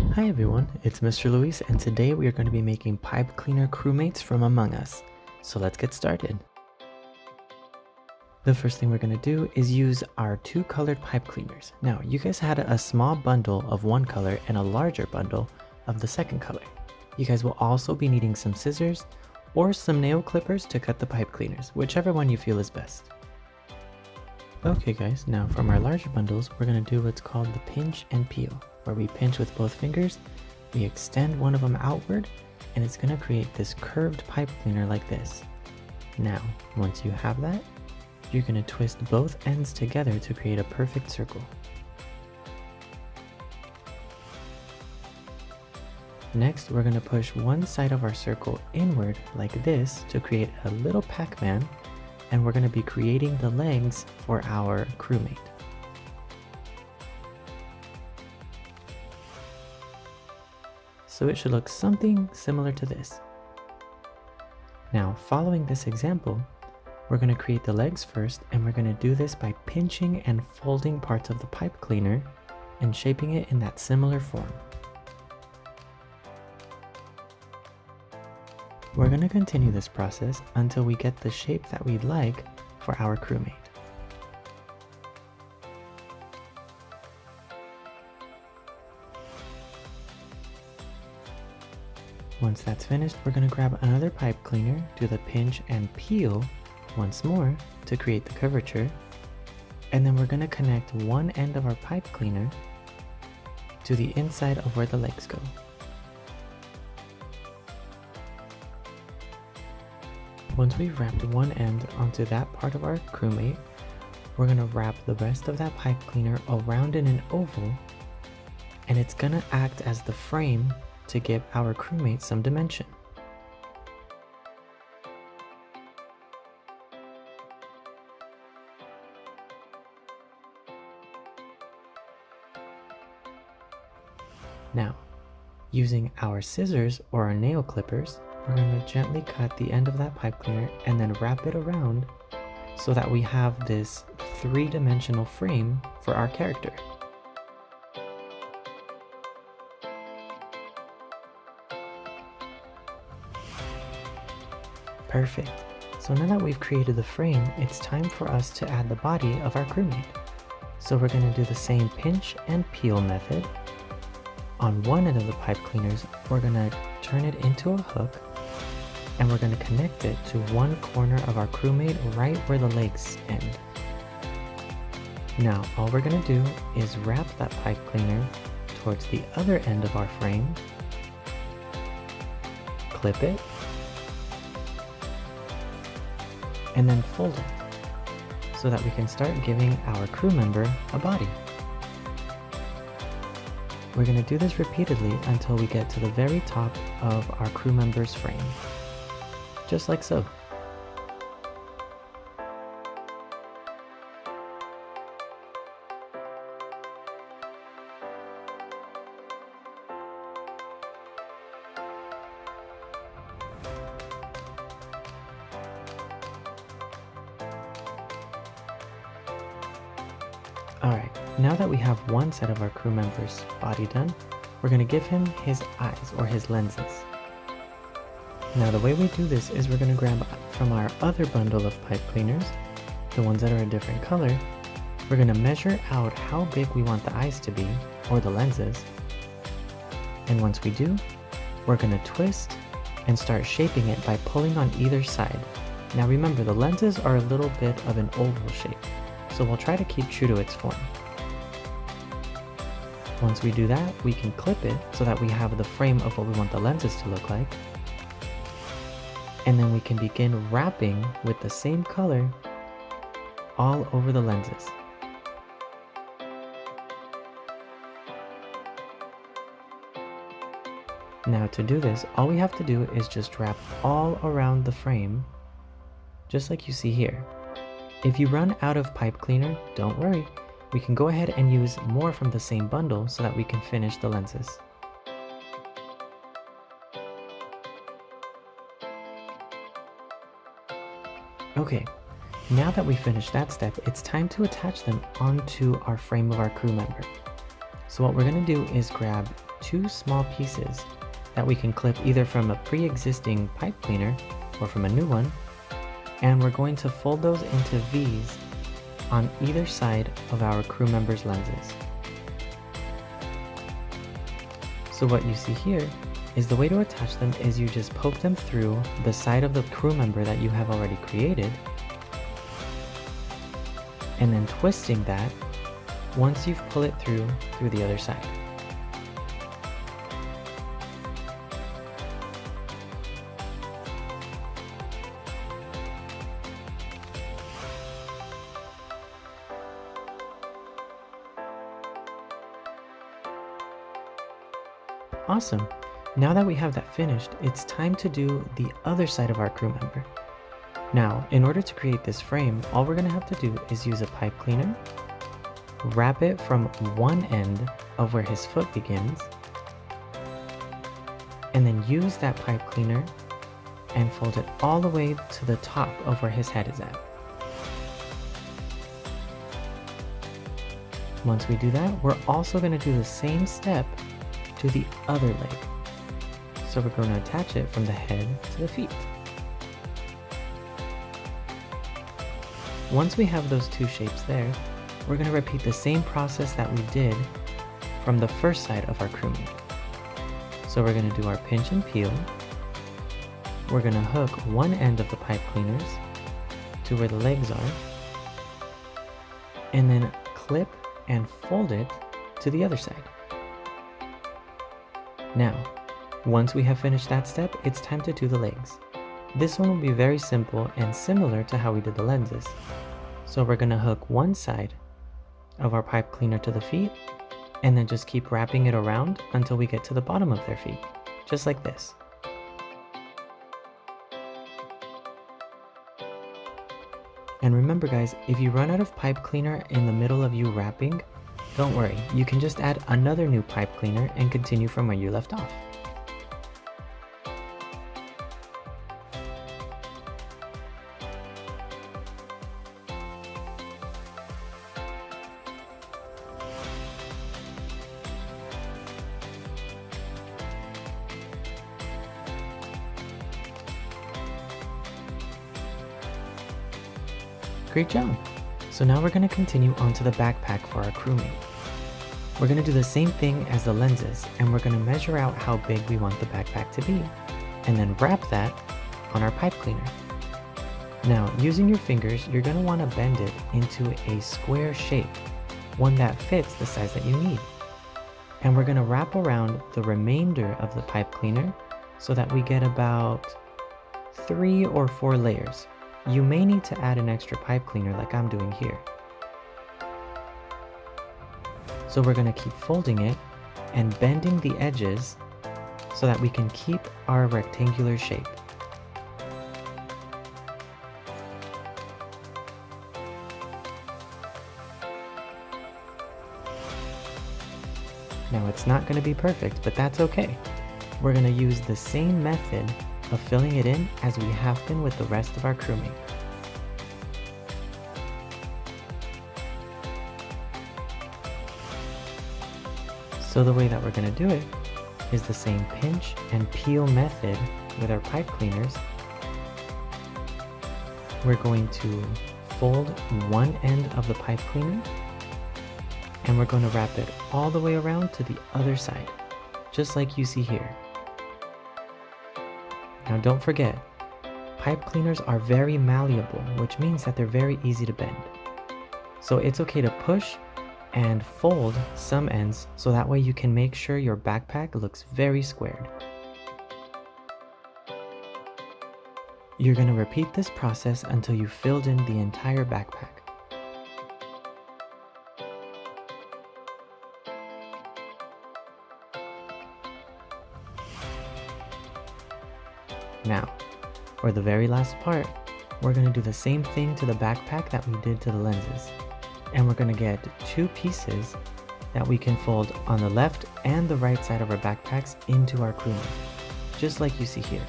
Hi everyone, it's Mr. Luis, and today we are going to be making pipe cleaner crewmates from Among Us. So let's get started. The first thing we're going to do is use our two colored pipe cleaners. Now, you guys had a small bundle of one color and a larger bundle of the second color. You guys will also be needing some scissors or some nail clippers to cut the pipe cleaners, whichever one you feel is best. Okay guys, now from our larger bundles, we're going to do what's called the pinch and peel, where we pinch with both fingers, we extend one of them outward, and it's going to create this curved pipe cleaner like this. Now, once you have that, you're going to twist both ends together to create a perfect circle. Next, we're going to push one side of our circle inward like this to create a little Pac-Man, and we're going to be creating the legs for our crewmate. So it should look something similar to this. Now, following this example, we're going to create the legs first, and we're going to do this by pinching and folding parts of the pipe cleaner and shaping it in that similar form. We're going to continue this process until we get the shape that we'd like for our crewmate. Once that's finished, we're going to grab another pipe cleaner, do the pinch and peel once more to create the curvature, and then we're going to connect one end of our pipe cleaner to the inside of where the legs go. Once we've wrapped one end onto that part of our crewmate, we're going to wrap the rest of that pipe cleaner around in an oval, and it's going to act as the frame to give our crewmate some dimension. Now, using our scissors or our nail clippers, we're going to gently cut the end of that pipe cleaner and then wrap it around so that we have this three-dimensional frame for our character. Perfect. So now that we've created the frame, it's time for us to add the body of our crewmate. So we're going to do the same pinch and peel method. On one end of the pipe cleaners, we're going to turn it into a hook, and we're going to connect it to one corner of our crewmate right where the legs end. Now, all we're going to do is wrap that pipe cleaner towards the other end of our frame, clip it, and then fold it so that we can start giving our crew member a body. We're going to do this repeatedly until we get to the very top of our crew member's frame, just like so. Alright, now that we have one set of our crew member's body done, we're going to give him his eyes or his lenses. Now the way we do this is we're going to grab from our other bundle of pipe cleaners, the ones that are a different color, we're going to measure out how big we want the eyes to be, or the lenses, and once we do, we're going to twist and start shaping it by pulling on either side. Now remember, the lenses are a little bit of an oval shape, so we'll try to keep true to its form. Once we do that, we can clip it so that we have the frame of what we want the lenses to look like. And then we can begin wrapping with the same color all over the lenses. Now to do this, all we have to do is just wrap all around the frame, just like you see here. If you run out of pipe cleaner, don't worry. We can go ahead and use more from the same bundle so that we can finish the lenses. Okay, now that we finished that step, it's time to attach them onto our frame of our crew member. So what we're going to do is grab two small pieces that we can clip either from a pre-existing pipe cleaner or from a new one, and we're going to fold those into V's on either side of our crew members' lenses. So what you see here is the way to attach them is you just poke them through the side of the crew member that you have already created, and then twisting that once you've pulled it through the other side. Awesome. Now that we have that finished, it's time to do the other side of our crew member. Now, in order to create this frame, all we're going to have to do is use a pipe cleaner, wrap it from one end of where his foot begins, and then use that pipe cleaner and fold it all the way to the top of where his head is at. Once we do that, we're also going to do the same step to the other leg. So we're going to attach it from the head to the feet. Once we have those two shapes there, we're going to repeat the same process that we did from the first side of our crewmate. So we're going to do our pinch and peel. We're going to hook one end of the pipe cleaners to where the legs are, and then clip and fold it to the other side. Now, once we have finished that step, it's time to do the legs. This one will be very simple and similar to how we did the lenses. So we're going to hook one side of our pipe cleaner to the feet, and then just keep wrapping it around until we get to the bottom of their feet, just like this. And remember guys, if you run out of pipe cleaner in the middle of you wrapping, don't worry, you can just add another new pipe cleaner and continue from where you left off. Great job! So now we're going to continue onto the backpack for our crewmate. We're going to do the same thing as the lenses, and we're going to measure out how big we want the backpack to be, and then wrap that on our pipe cleaner. Now, using your fingers, you're going to want to bend it into a square shape, one that fits the size that you need. And we're going to wrap around the remainder of the pipe cleaner so that we get about 3 or 4 layers. You may need to add an extra pipe cleaner like I'm doing here. So we're going to keep folding it and bending the edges so that we can keep our rectangular shape. Now it's not going to be perfect, but that's okay. We're going to use the same method of filling it in as we have been with the rest of our crewmate. So the way that we're going to do it is the same pinch and peel method with our pipe cleaners. We're going to fold one end of the pipe cleaner, and we're going to wrap it all the way around to the other side, just like you see here. Now don't forget, pipe cleaners are very malleable, which means that they're very easy to bend. So it's okay to push and fold some ends so that way you can make sure your backpack looks very squared. You're going to repeat this process until you've filled in the entire backpack. Now, for the very last part, we're going to do the same thing to the backpack that we did to the lenses. And we're going to get 2 pieces that we can fold on the left and the right side of our backpacks into our crewmate, just like you see here.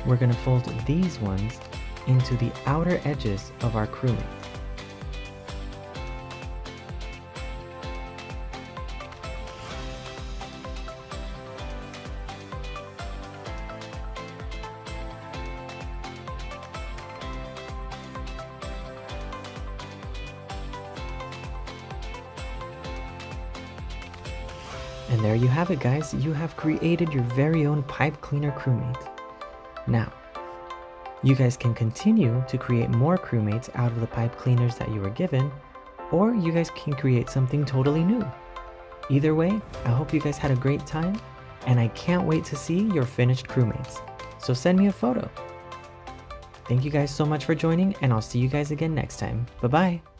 We're going to fold these ones into the outer edges of our crewmate. And there you have it, guys. You have created your very own pipe cleaner crewmate. Now, you guys can continue to create more crewmates out of the pipe cleaners that you were given, or you guys can create something totally new. Either way, I hope you guys had a great time, and I can't wait to see your finished crewmates. So send me a photo. Thank you guys so much for joining, and I'll see you guys again next time. Bye-bye.